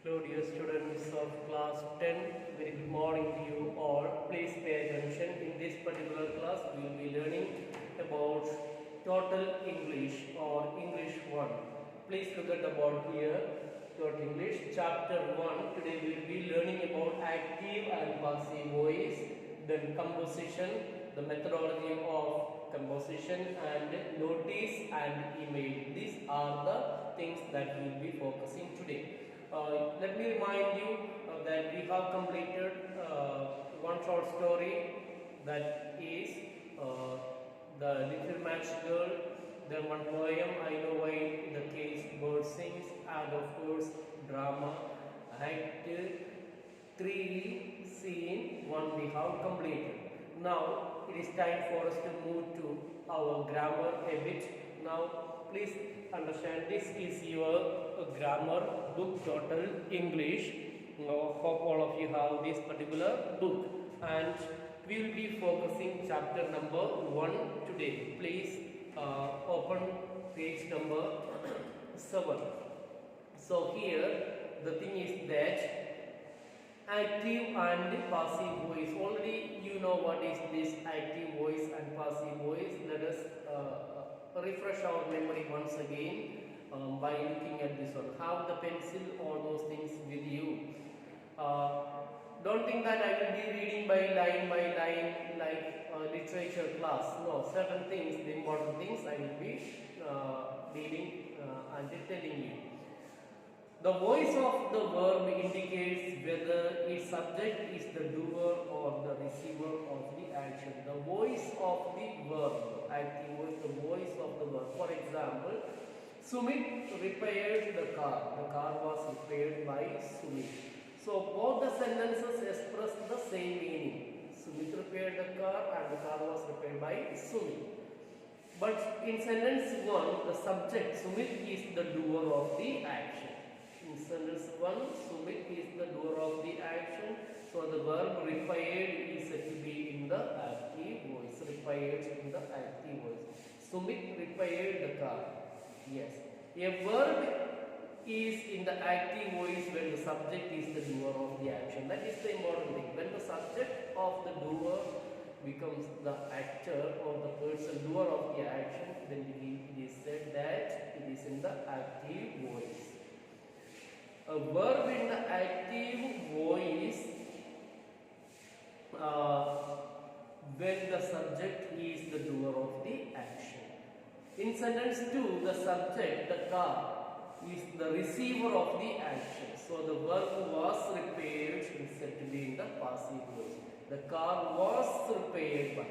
Hello dear students of class 10, very good morning to you all. Please pay attention. In this particular class we will be learning about total English or English 1. Please look at the board here. Total English chapter 1. Today we will be learning about active and passive voice, then composition, the methodology of composition, and notice and email. These are the things that we will be focusing today. Let me remind you that we have completed one short story, that is The Little Match Girl, then one poem, I Know Why the Cage Bird Sings, and of course drama. Act 3, scene 1 we have completed. Now it is time for us to move to our grammar a bit. Now please understand, this is your grammar book, Total English. Hope all of you have this particular book, and we will be focusing chapter number 1 today. Please open page number 7. So here the thing is that active and passive voice. Already you know what is this active voice and passive voice. Let us refresh our memory once again by looking at this one. Have the pencil, all those things with you. Don't think that I will be reading by line like literature class. No, certain things, the important things I will be reading and telling you. The voice of the verb indicates whether its subject is the doer or the receiver of the action. The voice of the verb, active voice, the voice of the verb. For example, Sumit repaired the car. The car was repaired by Sumit. So both the sentences express the same meaning. Sumit repaired the car and the car was repaired by Sumit. But in sentence 1, the subject Sumit is the doer of the action. In sentence 1, Sumit is the doer of the action. So the verb repaired is said to be in the active voice. Repaired in the active voice. Sumit repaired the car. Yes. A verb is in the active voice when the subject is the doer of the action. That is the important thing. When the subject of the doer becomes the actor or the person doer of the action, then it is said that it is in the active voice. A verb in the active voice when the subject is the doer of the action. In sentence 2, the subject, the car, is the receiver of the action. So the verb was repaired is said to be in the passive voice. The car was repaired by.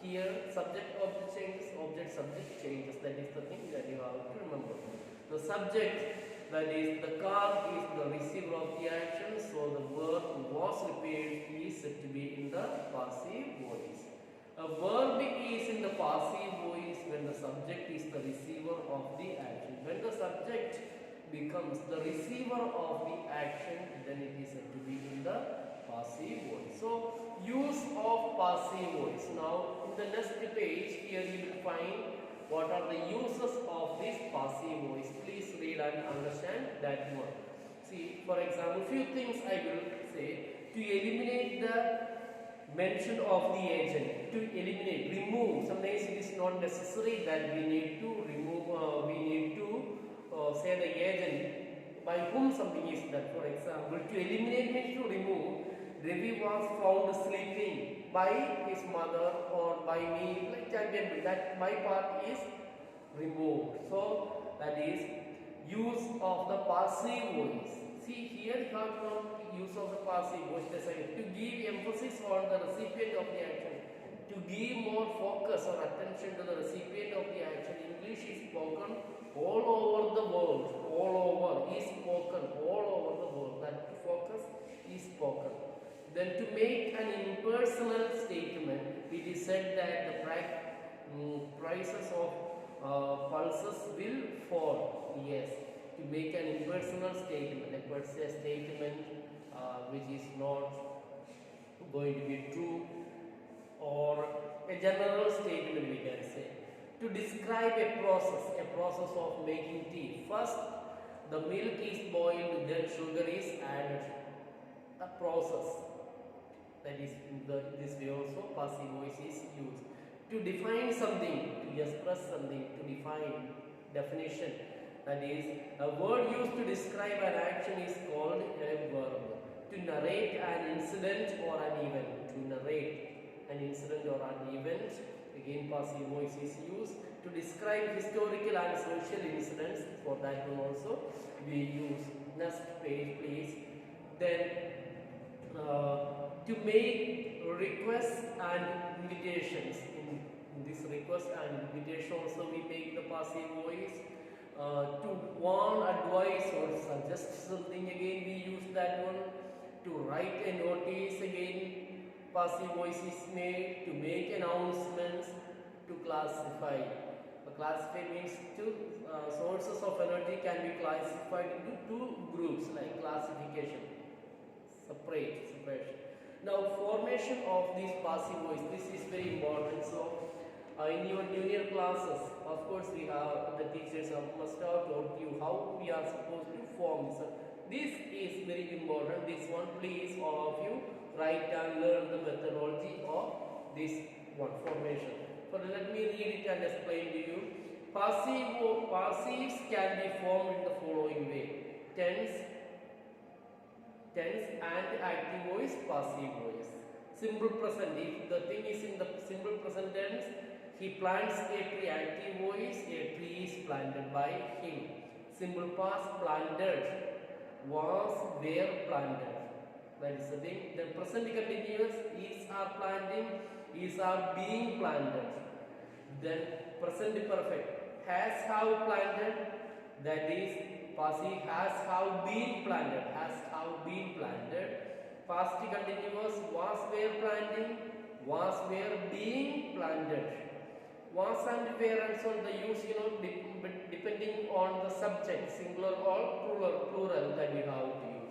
Here subject object changes, object subject changes. That is the thing that you have to remember. The subject, that is the car, is the receiver of the action. So the verb was repaired is said to be in the passive voice. A verb is in the passive voice when the subject is the receiver of the action. When the subject becomes the receiver of the action, then it is said to be in the passive voice. So use of passive voice. Now in the next page here you will find what are the uses of this passive voice. Please read and understand that one. See, for example, few things I will say to eliminate the mention of the agent, to eliminate, remove. Sometimes it is not necessary that we need to remove, say the agent by whom something is done. For example, to eliminate means to remove. Ravi was found sleeping by his mother or by me, like that my part is removed. So that is use of the passive voice. See, here you have use of the passive voice. To give emphasis on the recipient of the action, to give more focus or attention to the recipient of the action. English is spoken all over the world. All over is spoken all over the world. That focus is spoken. Then to make an impersonal statement, it is said that the prices of pulses will fall. Yes. To make an impersonal statement, a per se statement which is not going to be true, or a general statement we can say. To describe a process of making tea. First, the milk is boiled, then sugar is added. A process. That is this way also passive voice is used. To define something, to express something, to define, definition. That is, a word used to describe an action is called a verb. To narrate an incident or an event. To narrate an incident or an event, again passive voice is used. To describe historical and social incidents, for that one also we use. Next page please. Then to make requests and invitations. In this request and invitation also we make the passive voice. To warn, advise or suggest something, again we use that one. To write a notice, again passive voice is made. To make announcements. To classify. Classify means two sources of energy can be classified into two groups, like classification, separation. Now formation of this passive voice, this is very important. So in your junior classes, of course we have, the teachers must have taught you how we are supposed to form this. This is very important. This one please all of you write and learn the methodology of this one formation. So let me read it and explain to you. Passives can be formed in the following way. Tense and active voice, passive voice. Simple present, if the thing is in the simple present tense, he plants a tree, active voice, a tree is planted by him. Simple past, planted, was, were planted. That is the thing. The present continuous, is are planting, is are being planted. Then present perfect, has have planted, that is passive, has have been planted, has have been planted. Past continuous, was were planting, was were being planted. Was and were and so on the use, depending on the subject, singular or plural that we have to use.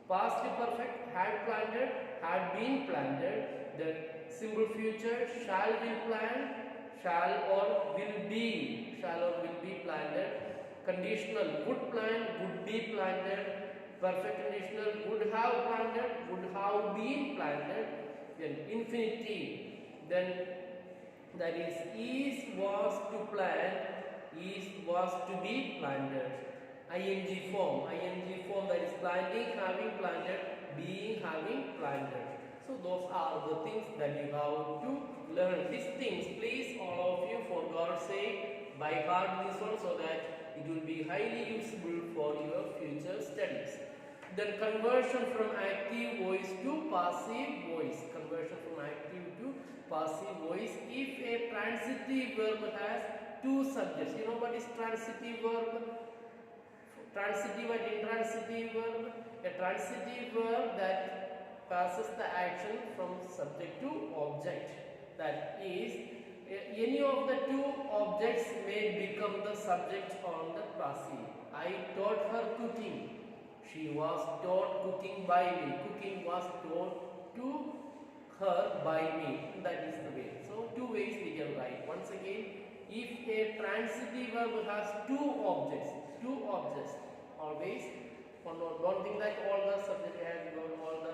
Past perfect, had planted, had been planted. The simple future, shall be planned, shall or will be planted. Conditional, would plant, would be planted. Perfect conditional, would have planted, would have been planted. Then infinitive, then that is was to plant, is was to be planted. ing form, that is planting, having planted, being, having planted. So those are the things that you have to learn. These things, please all of you, for God's sake, by heart this one, so that it will be highly useful for your future studies. Then conversion from active voice to passive voice. Conversion from active to passive voice. If a transitive verb has two subjects, you know what is transitive verb? Transitive and intransitive verb. A transitive verb that passes the action from subject to object. That is, any of the two objects may become the subject on the passive. I taught her cooking. She was taught cooking by me. Cooking was taught to her by me. That is the way. So two ways we can write. Once again, if a transitive verb has two objects, always, don't think that all the subject has got, all the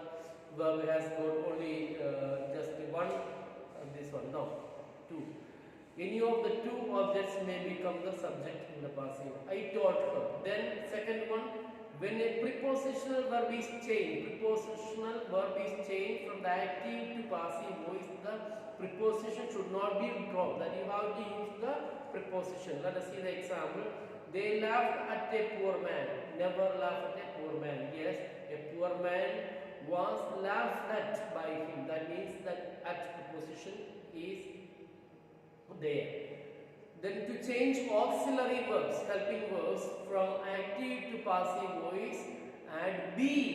verb has got only just one, this one. No, two. Any of the two objects may become the subject in the passive. I taught her. Then second one, when a prepositional verb is changed, from the active to passive voice, the preposition should not be dropped. That you have to use the preposition. Let us see the example. They laughed at a poor man. Never laugh at a poor man. Yes, a poor man was laughed at by him. That means that at preposition is there. Then to change auxiliary verbs, helping verbs, from active to passive voice, add be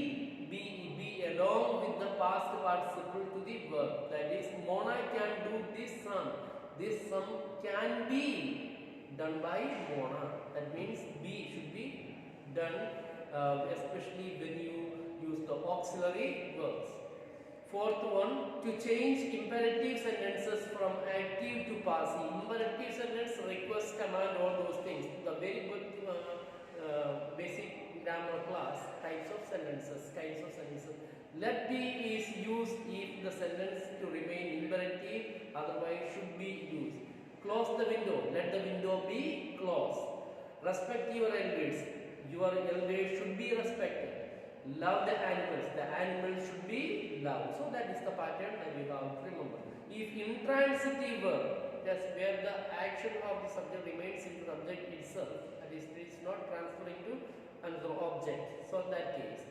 along with the past participle to the verb. That is, Mona can do this sum. This sum can be done by Mona. That means be should be done, especially when you use the auxiliary verbs. Fourth one, to change imperative sentences from active to passive. Imperative sentence, request, command, all those things. The very good basic grammar class. types of sentences, kinds of sentences. Let be is used if the sentence to remain imperative, otherwise should be used. Close the window. Let the window be closed. Respect your elders. Your elders should be respected. Love the animals. The animals should be loved. So that is the pattern that you have to remember. If intransitive verb, that's where the action of the subject remains in the subject itself, that is, it is not transferring to another object. So in that case,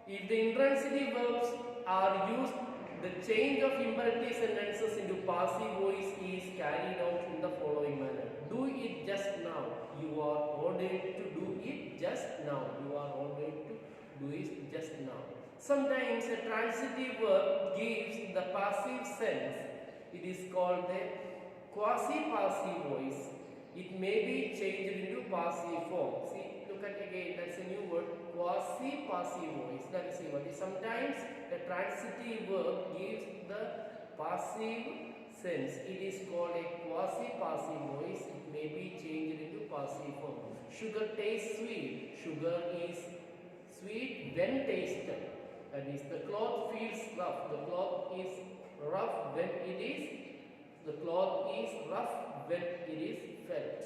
if the intransitive verbs are used, the change of imperative sentences into passive voice is carried out in the following manner. Do it just now. You are ordered to do it just now. You are ordered to do it just now. Sometimes a transitive verb gives the passive sense. It is called the quasi-passive voice. It may be changed into passive form. See, look at again, that's a new word, quasi-passive voice. That is the word. Sometimes a transitive verb gives the passive sense. It is called a quasi-passive voice. It may be changed into passive form. Sugar tastes sweet. Sugar is sweet when tasted. That is, the cloth feels rough. The cloth is rough when it is. The cloth is rough when it is felt.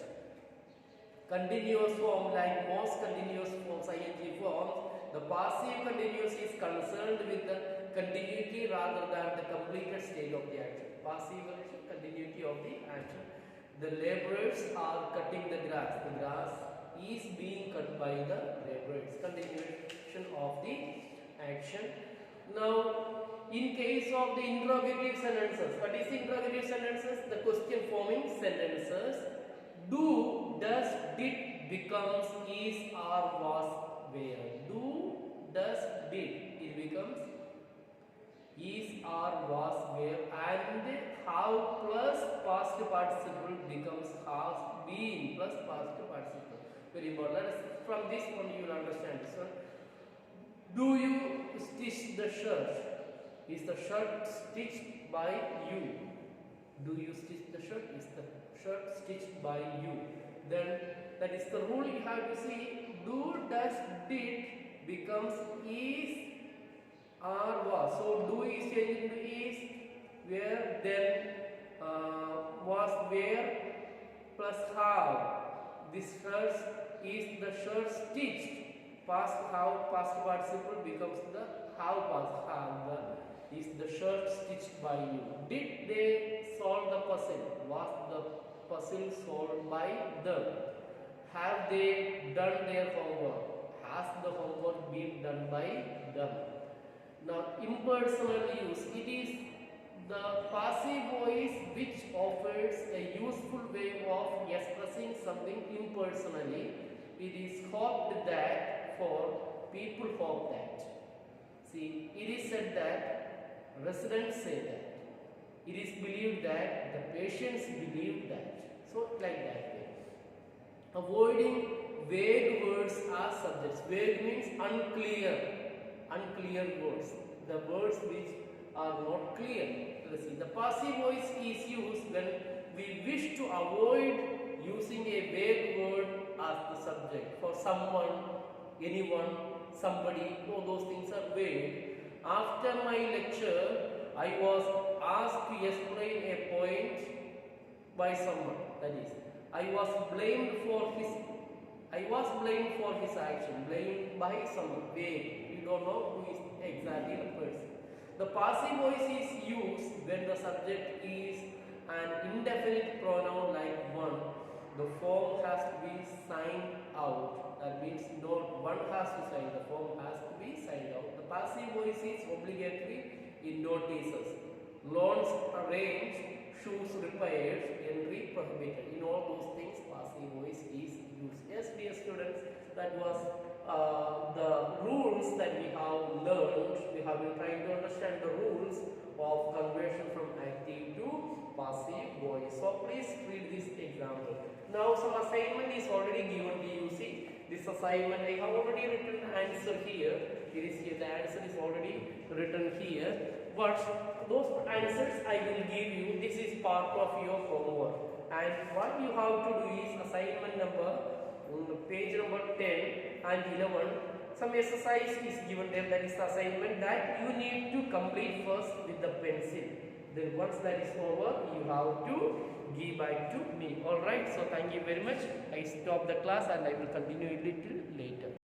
Continuous form, like most continuous forms, ing forms, the passive continuous is concerned with the continuity rather than the completed state of the action. Passive continuity of the action. The laborers are cutting the grass. The grass is being cut by the laborers. Continuation of the action. Now, in case of the interrogative sentences, what is interrogative sentences? The question forming sentences. Do, does, did becomes is, are, was, were. Do, does, did. It becomes is, are, was, were, and have plus past participle becomes has been plus past participle. Very important. From this one you will understand this one. Do you stitch the shirt? Is the shirt stitched by you? Do you stitch the shirt? Is the shirt stitched by you? Then that is the rule you have to see. Do, does, did becomes is, are, was. So do is changed into is, where, then was, where plus have. This shirt is the shirt stitched. Past have, past participle becomes the have past have. The is the shirt stitched by you. Did they solve the puzzle? Was the puzzle solved by them? Have they done their homework? Has the homework been done by them? Now, impersonal use. It is the passive voice which offers a useful way of expressing something impersonally. It is hoped that, for people hope that. See, it is said that, residents say that. It is believed that, the patients believe that. So, like that way. Avoiding vague words as subjects. Vague means unclear. Unclear words. The words which are not clear. Let's see. The passive voice is used when we wish to avoid using a vague word as the subject. For someone, anyone, somebody, all those things are vague. After my lecture, I was asked to explain a point by someone. That is, I was blamed for his action. Blamed by someone. Vague. You don't know who is exactly the person. The passive voice is used when the subject is an indefinite pronoun like one. The form has to be signed out. That means not one has to sign. The form has to be signed out. The passive voice is obligatory in notices. Loans arranged, shoes repaired, entry prohibited. In all those things, passive voice is used. Yes, dear students, that was the rules that we have learned. We have been trying to understand the rules of conversion from active to passive voice. So please read this example. Now some assignment is already given to you. See, this assignment I have already written answer here. It is here. The answer is already written here. But those answers I will give you. This is part of your homework. And what you have to do is assignment number page number 10 and 11. some exercise is given there, that is the assignment that you need to complete first with the pencil. Then once that is over, you have to give back to me. Alright, so thank you very much. I stop the class and I will continue a little later.